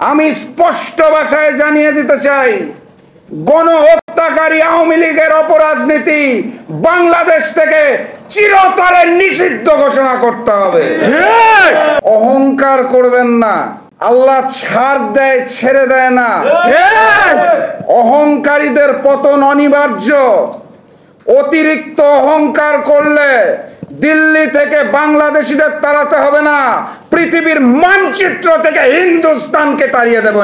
আমি স্পষ্ট ভাষায় জানিয়ে দিতে চাই, গণহত্যাকারী আওয়ামী লীগের অপরাজনীতি বাংলাদেশ থেকে চিরতরে নিষিদ্ধ ঘোষণা করতে হবে। অহংকার করবেন না, আল্লাহ ছাড় দেয়, ছেড়ে দেয় না। অহংকারীদের পতন অনিবার্য। অতিরিক্ত অহংকার করলে দিল্লি থেকে বাংলাদেশিদের তাড়াতে হবে না, পৃথিবীর মানচিত্র থেকে হিন্দুস্তানকে তাড়িয়ে দেব।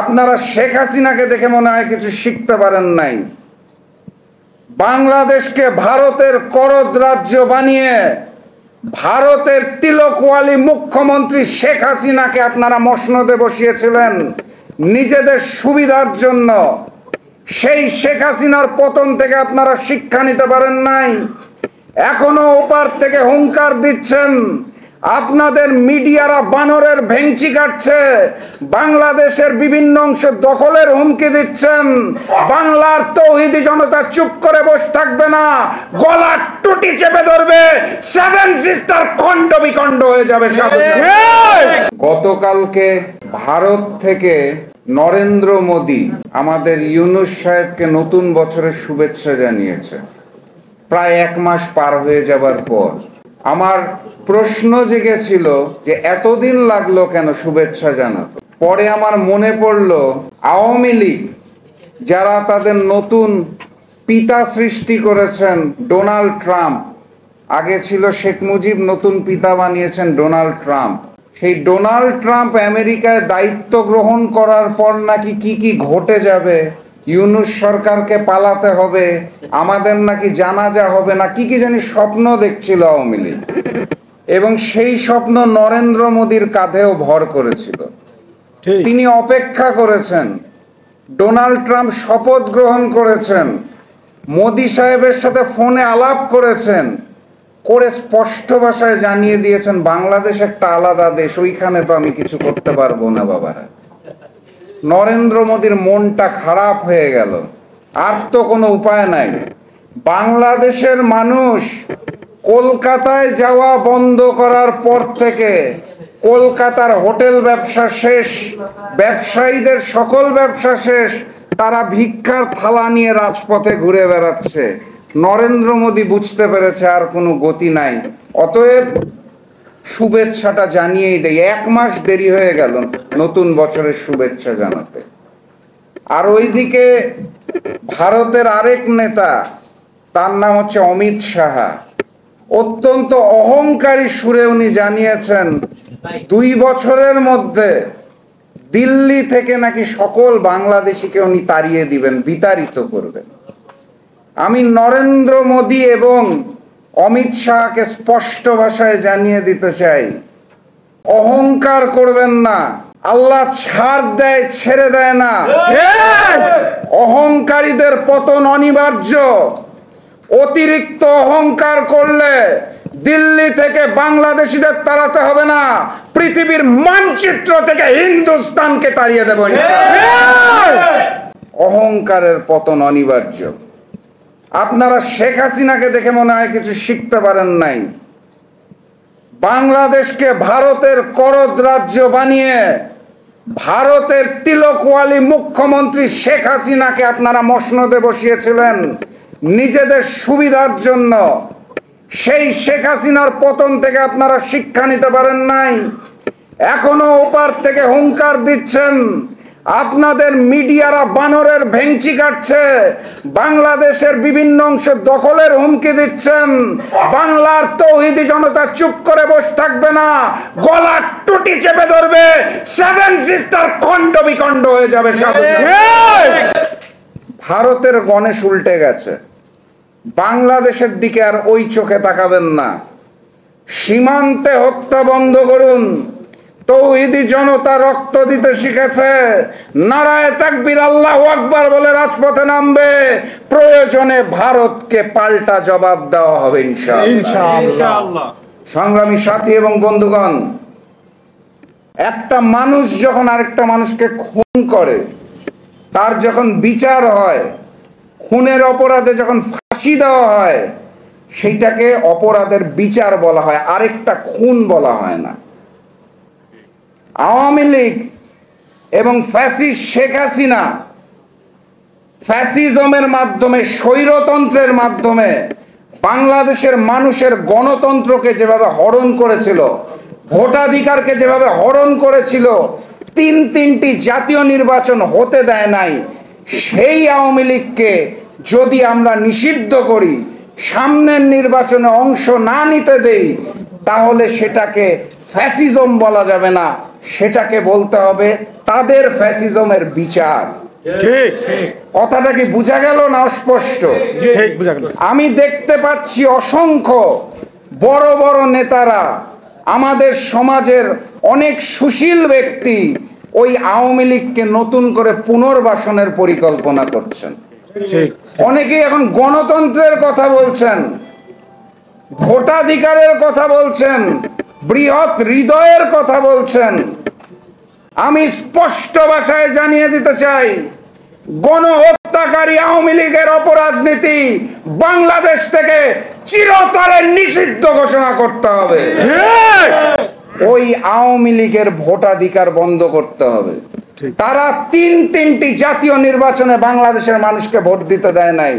আপনারা শেখ হাসিনাকে দেখে মনে হয় কিছু শিখতে পারেন নাই। বাংলাদেশকে ভারতের করদ রাজ্য বানিয়ে ভারতের তিলকওয়ালি মুখ্যমন্ত্রী শেখ হাসিনাকে আপনারা মসনদে বসিয়েছিলেন নিজেদের সুবিধার জন্য। সেই শেখ হাসিনার পতন থেকে আপনারা শিক্ষা নিতে পারেন নাই। এখনো ওপার থেকে হুঙ্কার দিচ্ছেন, আপনাদের মিডিয়ারা বানরের ভেংচি কাটছে, বাংলাদেশের বিভিন্ন অংশ দখলের হুমকি দিচ্ছেন। বাংলার তৌহিদি জনতা চুপ করে বসে থাকবে না, গলার টুটি চেপে ধরবে, সেভেন সিস্টার খণ্ড বিখণ্ড হয়ে যাবে। গতকালকে ভারত থেকে নরেন্দ্র মোদী আমাদের ইউনূস সাহেবকে নতুন বছরের শুভেচ্ছা জানিয়েছে। প্রায় 1 মাস পার হয়ে যাবার পর আমার প্রশ্ন জেগেছিল যে এতদিন লাগলো কেন শুভেচ্ছা জানাতে। পরে আমার মনে পড়ল, আওয়ামী লীগ যারা তাদের নতুন পিতা সৃষ্টি করেছেন ডোনাল্ড ট্রাম্প, আগে ছিল শেখ মুজিব, নতুন পিতা বানিয়েছেন ডোনাল্ড ট্রাম্প। সেই ডোনাল্ড ট্রাম্প আমেরিকায় দায়িত্ব গ্রহণ করার পর নাকি কি ঘটে যাবে, ইউনূস সরকারকে পালাতে হবে, আমাদের নাকি জানাজা হবে না, কি জানি স্বপ্ন দেখছিল আওয়ামী লীগ, এবং সেই স্বপ্ন নরেন্দ্র মোদীর কাঁধেও ভর করেছিল। তিনি অপেক্ষা করেছেন, ডোনাল্ড ট্রাম্প শপথ গ্রহণ করেছেন, মোদী সাহেবের সাথে ফোনে আলাপ করেছেন, করে স্পষ্ট ভাষায় জানিয়ে দিয়েছেন বাংলাদেশ একটা আলাদা দেশ, ওইখানে তো আমি কিছু করতে পারবো না বাবারা। নরেন্দ্র মোদীর মনটা খারাপ হয়ে গেল, আর তো কোনো উপায় নাই। বাংলাদেশের মানুষ কলকাতায় যাওয়া বন্ধ করার পর থেকে কলকাতার হোটেল ব্যবসা শেষ, ব্যবসায়ীদের সকল ব্যবসা শেষ, তারা ভিক্ষার থালা নিয়ে রাজপথে ঘুরে বেড়াচ্ছে। নরেন্দ্র মোদী বুঝতে পেরেছে আর কোনো গতি নাই, অতএব শুভেচ্ছাটা জানিয়েই দেয়। 1 মাস দেরি হয়ে গেল নতুন বছরের শুভেচ্ছা জানাতে। আর ওইদিকে ভারতের আরেক নেতা, তার নাম হচ্ছে অমিত সাহা, অত্যন্ত অহংকারী সুরে উনি জানিয়েছেন 2 বছরের মধ্যে দিল্লি থেকে নাকি সকল বাংলাদেশিকে উনি তাড়িয়ে দিবেন, বিতাড়িত করবেন। আমি নরেন্দ্র মোদী এবং অমিত শাহকে স্পষ্ট ভাষায় জানিয়ে দিতে চাই, অহংকার করবেন না, আল্লাহ ছাড় দেয়, ছেড়ে দেয় না। অহংকারীদের পতন অনিবার্য। অতিরিক্ত অহংকার করলে দিল্লি থেকে বাংলাদেশিদের তাড়াতে হবে না, পৃথিবীর মানচিত্র থেকে হিন্দুস্তানকে তাড়িয়ে দেব। অহংকারের পতন অনিবার্য। আপনারা শেখ হাসিনাকে দেখে মনে হয় কিছু শিখতে পারেন নাই। বাংলাদেশকে ভারতের করদ রাজ্য বানিয়ে ভারতের তিলকওয়ালি মুখ্যমন্ত্রী শেখ হাসিনাকে আপনারা মসনদে বসিয়েছিলেন নিজেদের সুবিধার জন্য। সেই শেখ হাসিনার পতন থেকে আপনারা শিক্ষা নিতে পারেন নাই। এখনো ওপার থেকে হুঙ্কার দিচ্ছেন, আপনাদের মিডিয়ারা বানরের ভেংচি কাটছে, বাংলাদেশের বিভিন্ন অংশ দখলের হুমকি দিচ্ছেন। বাংলার তৌহিদি জনতা চুপ করে বসে থাকবে না, গলার টুটি চেপে ধরবে, সেভেন সিস্টার খণ্ড বিখণ্ড হয়ে যাবে। ভারতের গণেশ উল্টে গেছে, বাংলাদেশের দিকে আর ওই চোখে তাকাবেন না। সীমান্তে হত্যা বন্ধ করুন। তৌহিদি জনতা রক্ত দিতে শিখেছে, নারায়ে তাকবীর আল্লাহু আকবার বলে রাজপথে নামবে। প্রয়োজনে ভারতকে পাল্টা জবাব দেওয়া হবে ইনশাআল্লাহ। সংগ্রামী সাথী এবং বন্ধুগণ, একটা মানুষ যখন আরেকটা মানুষকে খুন করে, তার যখন বিচার হয়, খুনের অপরাধে যখন ফাঁসি দেওয়া হয়, সেইটাকে অপরাধের বিচার বলা হয়, আরেকটা খুন বলা হয় না। আওয়ামী লীগ এবং ফ্যাসিস্ট শেখ হাসিনা ফ্যাসিজমের মাধ্যমে, স্বৈরতন্ত্রের মাধ্যমে বাংলাদেশের মানুষের গণতন্ত্রকে যেভাবে হরণ করেছিল, ভোটাধিকারকে যেভাবে হরণ করেছিল, তিনটি জাতীয় নির্বাচন হতে দেয় নাই, সেই আওয়ামী লীগকে যদি আমরা নিষিদ্ধ করি, সামনের নির্বাচনে অংশ না নিতে দেই, তাহলে সেটাকে ফ্যাসিজম বলা যাবে না, সেটাকে বলতে হবে তাদের ফ্যাসিজমের বিচার। ঠিক, কথাটা কি বোঝা গেল না অস্পষ্ট? ঠিক বুঝা গেল। আমি দেখতে পাচ্ছি অসংখ্য বড় বড় নেতারা, আমাদের সমাজের অনেক সুশীল ব্যক্তি ওই আওয়ামী লীগকে নতুন করে পুনর্বাসনের পরিকল্পনা করছেন। ঠিক, অনেকেই এখন গণতন্ত্রের কথা বলছেন, ভোটাধিকারের কথা বলছেন, বৃহৎ হৃদয়ের কথা বলছেন। আমি স্পষ্ট ভাষায় জানিয়ে দিতে চাই, গণহত্যাকারী আওয়ামী লীগের অপরাজনীতি বাংলাদেশ থেকে চিরতরে নিষিদ্ধ ঘোষণা করতে হবে। ওই আওয়ামী লীগের ভোটাধিকার বন্ধ করতে হবে। তারা তিনটি জাতীয় নির্বাচনে বাংলাদেশের মানুষকে ভোট দিতে দেয় নাই।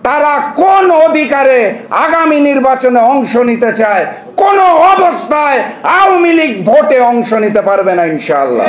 তারা কোন অধিকারে আগামী নির্বাচনে অংশ নিতে চায়? কোন অবস্থায় আওয়ামী লীগ ভোটে অংশ নিতে পারবে না ইনশাআল্লাহ।